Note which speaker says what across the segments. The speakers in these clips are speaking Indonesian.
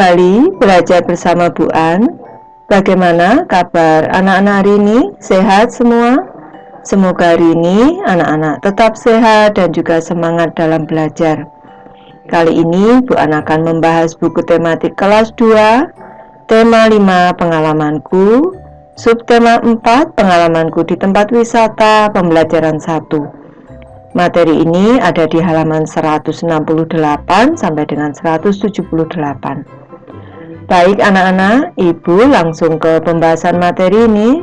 Speaker 1: kembali belajar bersama Bu An. Bagaimana kabar anak-anak hari ini? Sehat semua? Semoga hari ini anak-anak tetap sehat dan juga semangat dalam belajar. Kali ini Bu An akan membahas buku tematik kelas 2, tema 5 pengalamanku, subtema 4 pengalamanku di tempat wisata pembelajaran 1. Materi ini ada di halaman 168 sampai dengan 178. Baik anak-anak, Ibu langsung ke pembahasan materi ini.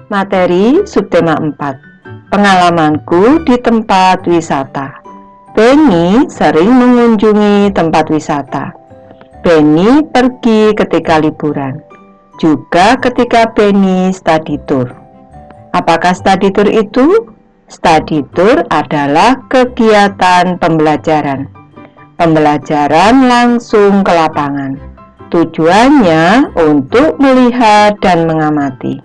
Speaker 1: Materi subtema 4, pengalamanku di tempat wisata. Benny sering mengunjungi tempat wisata. Benny pergi ketika liburan, juga ketika Benny study tour. Apakah study tour itu? Study tour adalah kegiatan pembelajaran. Pembelajaran langsung ke lapangan. Tujuannya untuk melihat dan mengamati.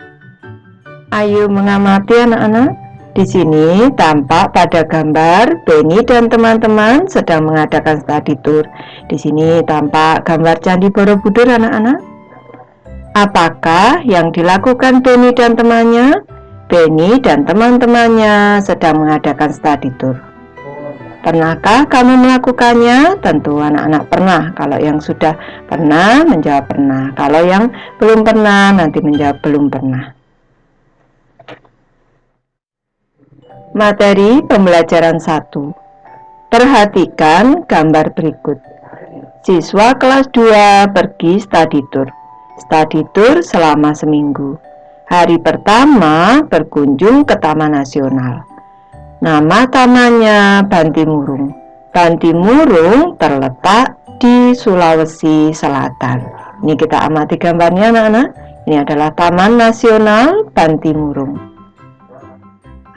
Speaker 1: Ayo mengamati anak-anak. Di sini tampak pada gambar Benny dan teman-teman sedang mengadakan study tour. Di sini tampak gambar Candi Borobudur anak-anak. Apakah yang dilakukan Benny dan temannya? Benny dan teman-temannya sedang mengadakan study tour. Pernahkah kamu melakukannya? Tentu anak-anak pernah. Kalau yang sudah pernah, menjawab pernah. Kalau yang belum pernah, nanti menjawab belum pernah. Materi pembelajaran 1. Perhatikan gambar berikut. Siswa kelas 2 pergi study tour. Study tour selama seminggu. Hari pertama berkunjung ke Taman Nasional. Nama tamannya Bantimurung. Bantimurung terletak di Sulawesi Selatan. Ini kita amati gambarnya anak-anak. Ini adalah Taman Nasional Bantimurung.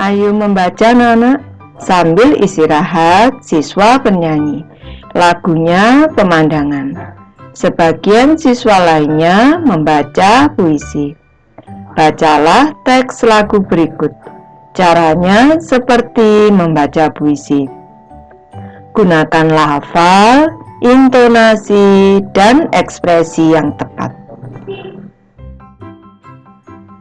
Speaker 1: Ayo membaca anak-anak. Sambil istirahat, siswa bernyanyi. Lagunya Pemandangan. Sebagian siswa lainnya membaca puisi. Bacalah teks lagu berikut. Caranya seperti membaca puisi. Gunakan lafal, intonasi, dan ekspresi yang tepat.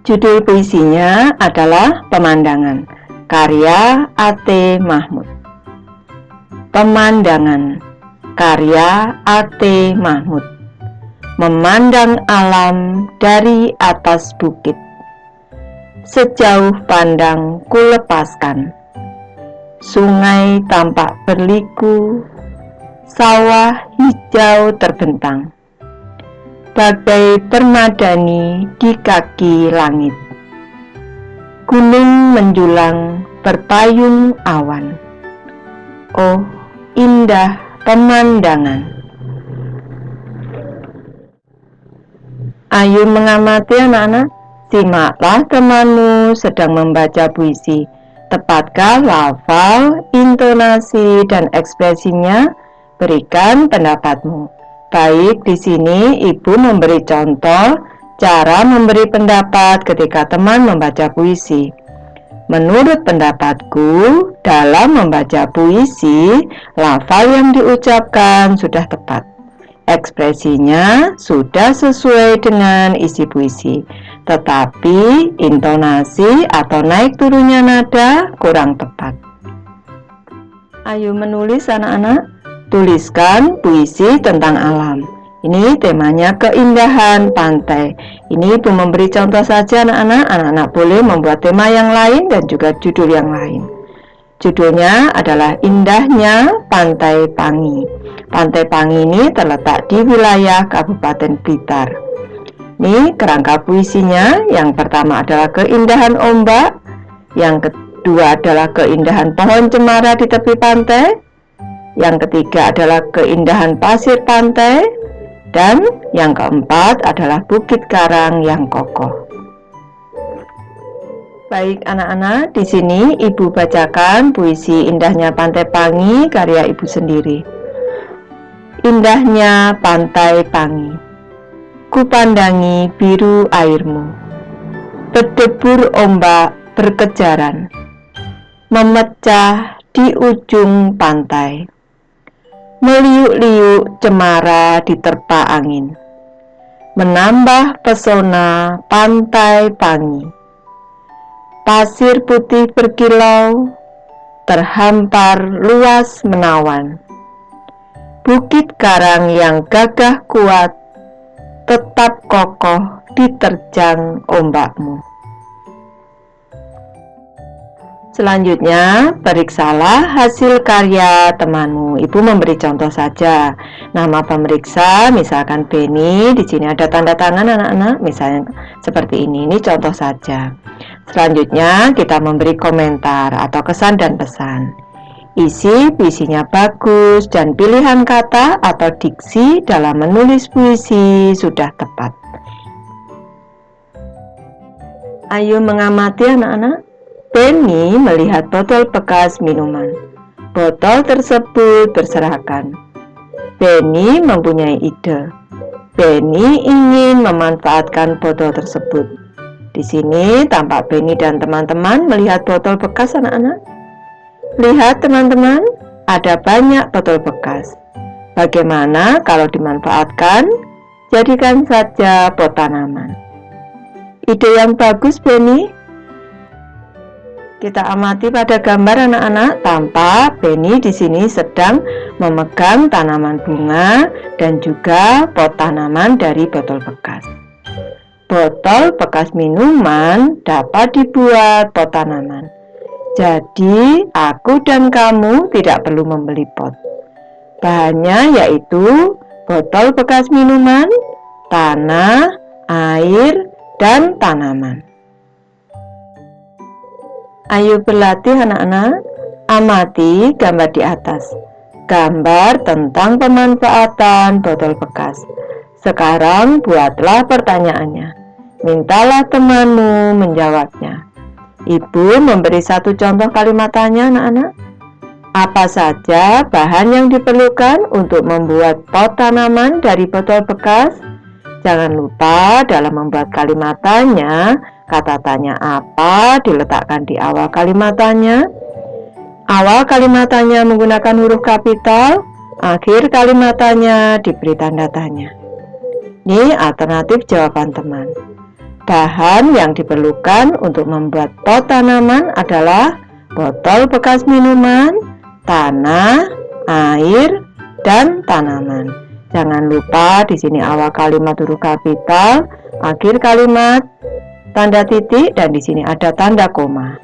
Speaker 1: Judul puisinya adalah Pemandangan, karya A.T. Mahmud. Pemandangan, karya A.T. Mahmud. Memandang alam dari atas bukit. Sejauh pandang kulepaskan. Sungai tampak berliku, sawah hijau terbentang, bagai permadani di kaki langit. Gunung menjulang berpayung awan. Oh, indah pemandangan. Ayo mengamati anak-anak. Simaklah temanmu sedang membaca puisi. Tepatkah lafal, intonasi, dan ekspresinya? Berikan pendapatmu. Baik, di sini Ibu memberi contoh cara memberi pendapat ketika teman membaca puisi. Menurut pendapatku, dalam membaca puisi, lafal yang diucapkan sudah tepat. Ekspresinya sudah sesuai dengan isi puisi, tetapi intonasi atau naik turunnya nada kurang tepat. Ayo menulis anak-anak. Tuliskan puisi tentang alam. Ini temanya keindahan pantai. Ini Ibu memberi contoh saja anak-anak. Anak-anak boleh membuat tema yang lain dan juga judul yang lain. Judulnya adalah Indahnya Pantai Pangi. Pantai Pangi ini terletak di wilayah Kabupaten Blitar. Ini kerangka puisinya. Yang pertama adalah keindahan ombak. Yang kedua adalah keindahan pohon cemara di tepi pantai. Yang ketiga adalah keindahan pasir pantai. Dan yang keempat adalah bukit karang yang kokoh. Baik anak-anak, di sini Ibu bacakan puisi Indahnya Pantai Pangi karya Ibu sendiri. Indahnya Pantai Pangi. Kupandangi biru airmu. Berdebur ombak berkejaran. Memecah di ujung pantai. meliuk-liuk cemara diterpa angin, menambah pesona pantai Pangi. Pasir putih berkilau, terhampar luas menawan. Bukit karang yang gagah kuat, tetap kokoh diterjang ombakmu. Selanjutnya, periksalah hasil karya temanmu. Ibu memberi contoh saja. Nama pemeriksa, misalkan Beni. Di sini ada tanda tangan anak-anak, misalnya seperti ini. Ini contoh saja. Selanjutnya, kita memberi komentar atau kesan dan pesan. Isi puisinya bagus dan pilihan kata atau diksi dalam menulis puisi sudah tepat. Ayo mengamati anak-anak. Beni melihat botol bekas minuman. Botol tersebut berserakan. Beni mempunyai ide. Beni ingin memanfaatkan botol tersebut. Di sini tampak Beni dan teman-teman melihat botol bekas anak-anak. Lihat teman-teman, ada banyak botol bekas. Bagaimana kalau dimanfaatkan? Jadikan saja pot tanaman. Ide yang bagus, Beni. Kita amati pada gambar anak-anak, tampak Beni di sini sedang memegang tanaman bunga dan juga pot tanaman dari botol bekas. Botol bekas minuman dapat dibuat pot tanaman. Jadi, aku dan kamu tidak perlu membeli pot. Bahannya yaitu botol bekas minuman, tanah, air, dan tanaman. Ayo berlatih anak-anak, amati gambar di atas. Gambar tentang pemanfaatan botol bekas. Sekarang buatlah pertanyaannya. Mintalah temanmu menjawabnya. Ibu memberi satu contoh kalimat tanya anak-anak. Apa saja bahan yang diperlukan untuk membuat pot tanaman dari botol bekas? Jangan lupa dalam membuat kalimat tanya, kata tanya apa diletakkan di awal kalimat tanya. Awal kalimat tanya menggunakan huruf kapital, akhir kalimat tanya diberi tanda tanya. Ini alternatif jawaban teman. Bahan yang diperlukan untuk membuat pot tanaman adalah botol bekas minuman, tanah, air, dan tanaman. Jangan lupa di sini awal kalimat huruf kapital, akhir kalimat tanda titik, dan di sini ada tanda koma.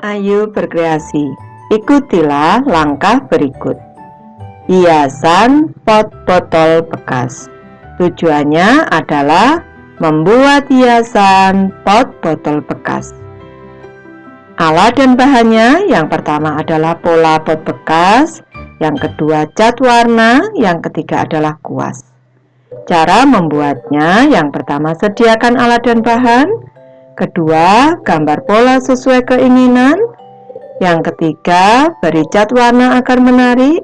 Speaker 1: Ayo berkreasi. Ikutilah langkah berikut. Hiasan pot botol bekas. Tujuannya adalah membuat hiasan pot botol bekas. Alat dan bahannya, yang pertama adalah pola pot bekas, yang kedua cat warna, yang ketiga adalah kuas. Cara membuatnya, yang pertama sediakan alat dan bahan, kedua gambar pola sesuai keinginan, yang ketiga beri cat warna agar menarik,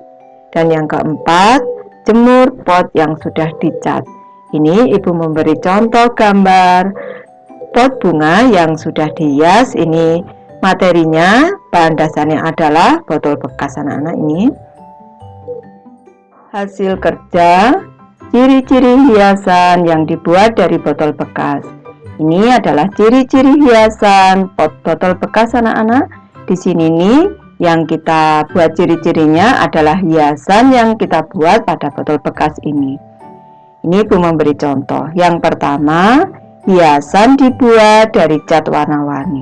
Speaker 1: dan yang keempat jemur pot yang sudah dicat. Ini ibu memberi contoh gambar pot bunga yang sudah dihias. Ini materinya, bahan dasarnya adalah botol bekas anak-anak ini. Hasil kerja, ciri-ciri hiasan yang dibuat dari botol bekas. Ini adalah ciri-ciri hiasan pot botol bekas anak-anak. Di sini nih yang kita buat ciri-cirinya adalah hiasan yang kita buat pada botol bekas ini. Ini ibu memberi contoh. Yang pertama, hiasan dibuat dari cat warna-warni.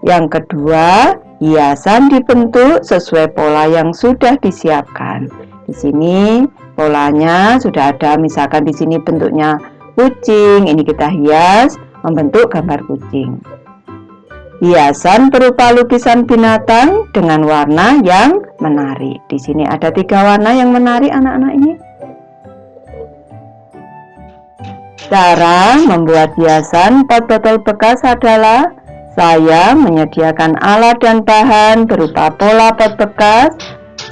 Speaker 1: Yang kedua, hiasan dibentuk sesuai pola yang sudah disiapkan. Di sini polanya sudah ada, misalkan di sini bentuknya kucing, ini kita hias membentuk gambar kucing. Hiasan berupa lukisan binatang dengan warna yang menarik. Di sini ada 3 warna yang menarik anak-anak ini. Cara membuat hiasan pot botol bekas adalah saya menyediakan alat dan bahan berupa pola pot bekas,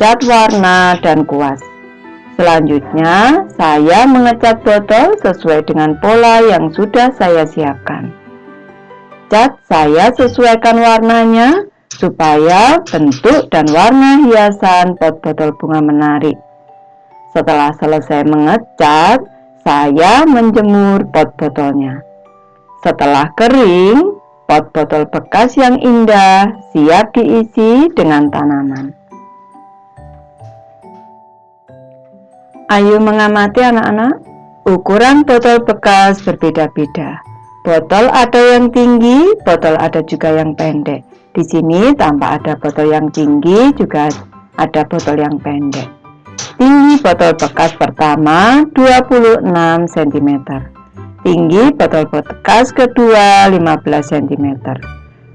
Speaker 1: cat warna, dan kuas. Selanjutnya, saya mengecat botol sesuai dengan pola yang sudah saya siapkan. Cat saya sesuaikan warnanya, supaya bentuk dan warna hiasan pot botol bunga menarik. Setelah selesai mengecat, saya menjemur pot botolnya. Setelah kering, pot botol bekas yang indah siap diisi dengan tanaman. Ayo mengamati anak-anak, ukuran botol bekas berbeda-beda. Botol ada yang tinggi, botol ada juga yang pendek. Di sini tampak ada botol yang tinggi, juga ada botol yang pendek. Tinggi botol bekas pertama 26 cm. Tinggi botol bekas kedua 15 cm.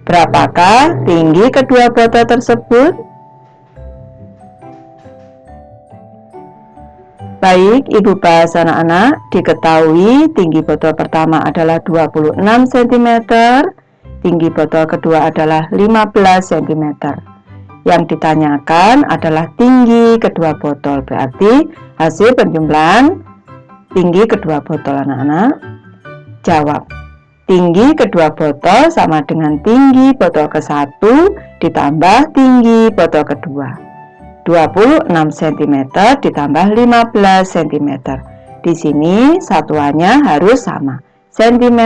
Speaker 1: Berapakah tinggi kedua botol tersebut? Baik, Ibu bahas anak-anak, diketahui tinggi botol pertama adalah 26 cm, tinggi botol kedua adalah 15 cm. Yang ditanyakan adalah tinggi kedua botol, berarti hasil penjumlahan tinggi kedua botol anak-anak. Jawab, tinggi kedua botol sama dengan tinggi botol ke-1 ditambah tinggi botol kedua. 26 cm ditambah 15 cm. Di sini satuannya harus sama. Cm,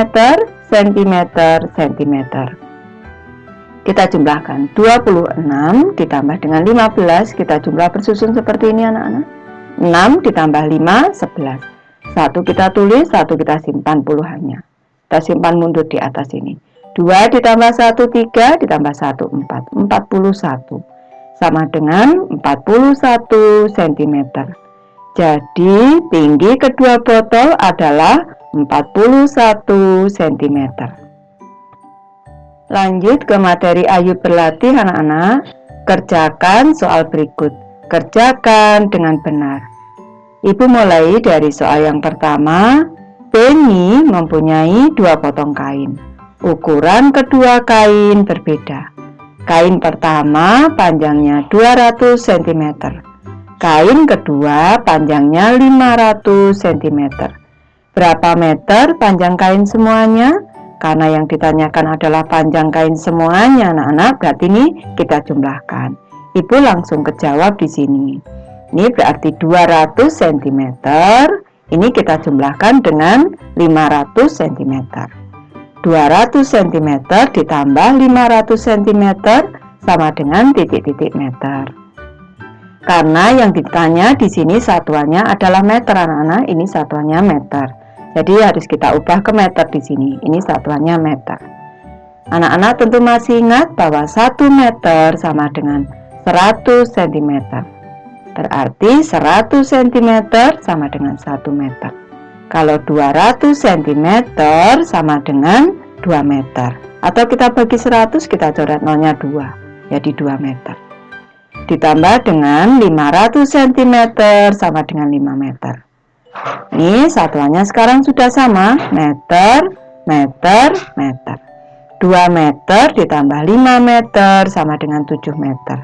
Speaker 1: cm, cm. Kita jumlahkan 26 ditambah dengan 15, kita jumlah bersusun seperti ini anak-anak. 6 ditambah 5, 11. 1 kita tulis, 1 kita simpan puluhannya. Kita simpan mundur di atas ini. 2 ditambah 1, 3 ditambah 1, 4. 41. Sama dengan 41 cm. Jadi tinggi kedua botol adalah 41 cm. Lanjut ke materi Ayo berlatih anak-anak. Kerjakan soal berikut. Kerjakan dengan benar. Ibu mulai dari soal yang pertama. Penny mempunyai 2 potong kain. Ukuran kedua kain berbeda. Kain pertama panjangnya 200 cm. Kain kedua panjangnya 500 cm. Berapa meter panjang kain semuanya? Karena yang ditanyakan adalah panjang kain semuanya anak-anak, berarti ini kita jumlahkan. Ibu langsung kejawab di sini. Ini berarti 200 cm. Ini kita jumlahkan dengan 500 cm. 200 cm ditambah 500 cm sama dengan titik-titik meter. Karena yang ditanya di sini satuannya adalah meter anak-anak, ini satuannya meter. Jadi harus kita ubah ke meter di sini. Ini satuannya meter. Anak-anak tentu masih ingat bahwa 1 meter sama dengan 100 cm. Berarti 100 cm sama dengan 1 meter. Kalau 200 cm sama dengan 2 meter. Atau kita bagi 100, kita coret nolnya 2. Jadi 2 meter. Ditambah dengan 500 cm sama dengan 5 meter. Ini satuannya sekarang sudah sama. Meter, meter, meter. 2 meter ditambah 5 meter sama dengan 7 meter.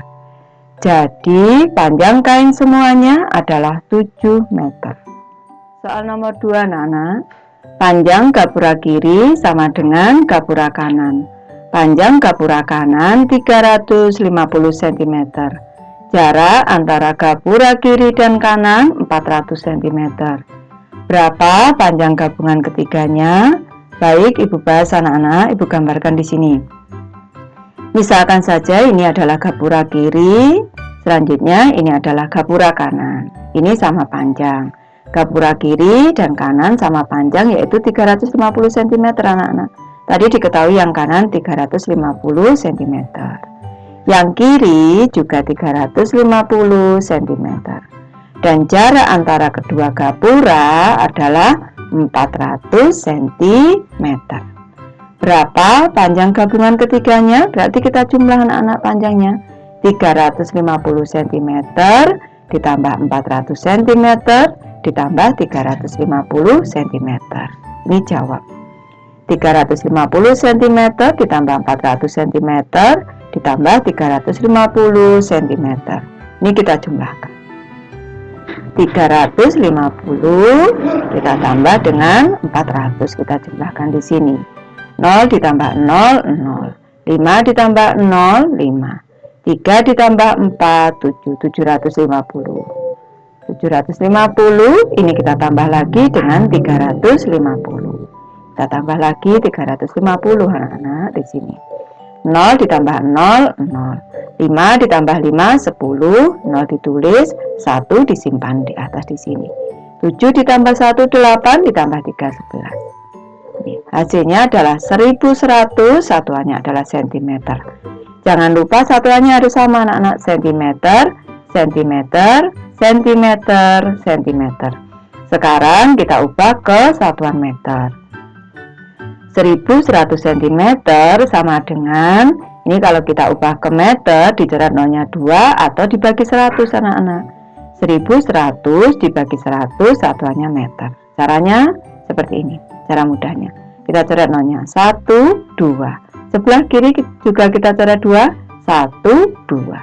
Speaker 1: Jadi panjang kain semuanya adalah 7 meter. Soal nomor 2 anak-anak. Panjang gapura kiri sama dengan gapura kanan. Panjang gapura kanan 350 cm. Jarak antara gapura kiri dan kanan 400 cm. Berapa panjang gabungan ketiganya? Baik, Ibu bahas anak-anak, Ibu gambarkan di sini. Misalkan saja ini adalah gapura kiri, selanjutnya ini adalah gapura kanan. Ini sama panjang. Gapura kiri dan kanan sama panjang yaitu 350 cm anak-anak. Tadi diketahui yang kanan 350 cm. Yang kiri juga 350 cm. Dan jarak antara kedua gapura adalah 400 cm. Berapa panjang gabungan ketiganya? Berarti kita jumlah anak-anak panjangnya. 350 cm ditambah 400 cm ditambah 350 cm. Ini jawab. 350 cm ditambah 400 cm ditambah 350 cm. Ini kita jumlahkan. 350 kita tambah dengan 400, kita jumlahkan di sini. 0 ditambah 0, 0. 5 ditambah 0, 5. 3 ditambah 4, 7. 750. 750 ini kita tambah lagi dengan 350. Kita tambah lagi 350 anak-anak di sini. 0 ditambah 0, 0. 5 ditambah 5, 10. 0 ditulis, 1 disimpan di atas di sini. 7 ditambah 1, 8. Ditambah 3, 11. Hasilnya adalah 1100, satuannya adalah cm. Jangan lupa satuannya harus sama anak-anak, cm, cm, cm, cm. Sekarang kita ubah ke satuan meter. 1100 cm sama dengan, ini kalau kita ubah ke meter, dicoret nolnya 2 atau dibagi 100 anak-anak. 1100 dibagi 100, satuannya meter. Caranya seperti ini, cara mudahnya. Kita coret nolnya 1, 2. Sebelah kiri juga kita coret 2, 1, 2.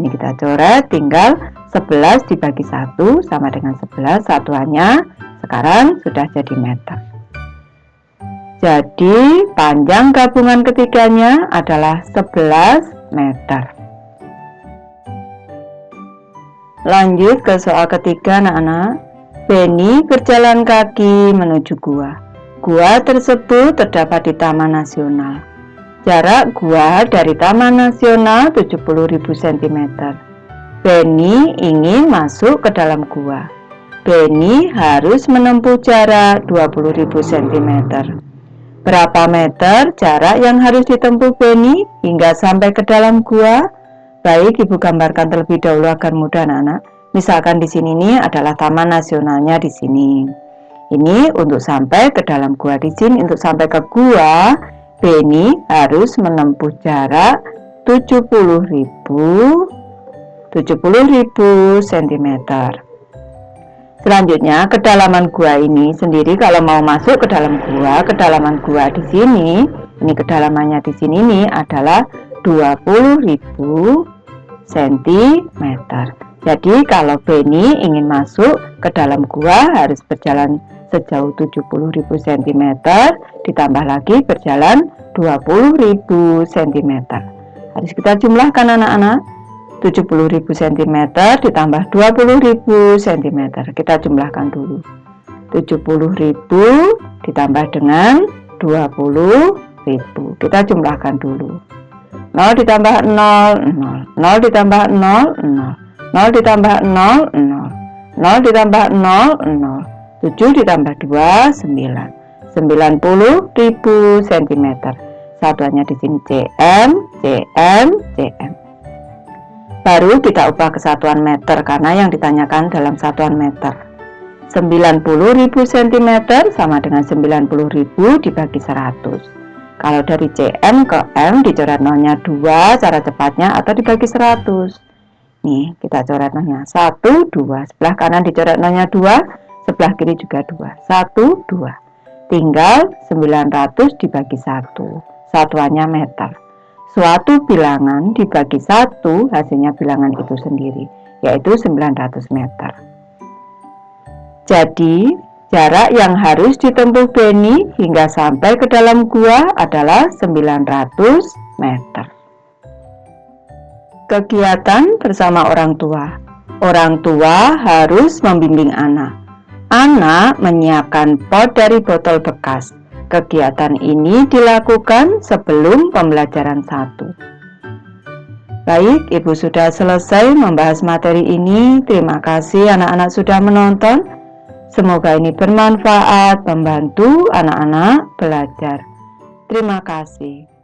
Speaker 1: Ini kita coret, tinggal 11 dibagi 1 sama dengan 11, satuannya sekarang sudah jadi meter. Jadi panjang gabungan ketiganya adalah 11 meter. Lanjut ke soal ketiga anak-anak. Benny berjalan kaki menuju gua. Gua tersebut terdapat di Taman Nasional. Jarak gua dari Taman Nasional 70.000 cm. Benny ingin masuk ke dalam gua. Benny harus menempuh jarak 20.000 cm. Berapa meter jarak yang harus ditempuh Benny hingga sampai ke dalam gua? Baik, Ibu gambarkan terlebih dahulu agar mudah anak-anak. Misalkan di sini ini adalah Taman Nasionalnya di sini. Ini untuk sampai ke dalam gua di sini. Untuk sampai ke gua, Benny harus menempuh jarak 70.000 cm. Selanjutnya, kedalaman gua ini sendiri kalau mau masuk ke dalam gua, kedalaman gua di sini, ini kedalamannya di sini ini adalah 20.000 cm. Jadi kalau Benny ingin masuk ke dalam gua harus berjalan sejauh 70.000 cm ditambah lagi berjalan 20.000 cm. Harus kita jumlahkan anak-anak. 70.000 cm ditambah 20.000 cm. Kita jumlahkan dulu. 70.000 ditambah dengan 20.000. Kita jumlahkan dulu. 0 ditambah 0, 0. 0 ditambah 0, 0. 0 ditambah 0, 0. 0 ditambah 0, 0. 7 ditambah 2, 9. 90.000 cm. Satuannya di sini cm, cm, cm. Baru kita ubah ke satuan meter karena yang ditanyakan dalam satuan meter. 90.000 cm sama dengan 90.000 dibagi 100. Kalau dari cm ke m dicoret nolnya 2 cara cepatnya atau dibagi 100. Nih, kita coret nolnya 1, 2. Sebelah kanan dicoret nolnya 2, sebelah kiri juga 2. 1, 2. Tinggal 900 dibagi 1. Satuannya meter. Suatu bilangan dibagi 1, hasilnya bilangan itu sendiri, yaitu 900 meter. Jadi, jarak yang harus ditempuh Benny hingga sampai ke dalam gua adalah 900 meter. Kegiatan bersama orang tua. Orang tua harus membimbing anak. Anak menyiapkan pot dari botol bekas. Kegiatan ini dilakukan sebelum pembelajaran 1. Baik, Ibu sudah selesai membahas materi ini. Terima kasih anak-anak sudah menonton. Semoga ini bermanfaat, membantu anak-anak belajar. Terima kasih.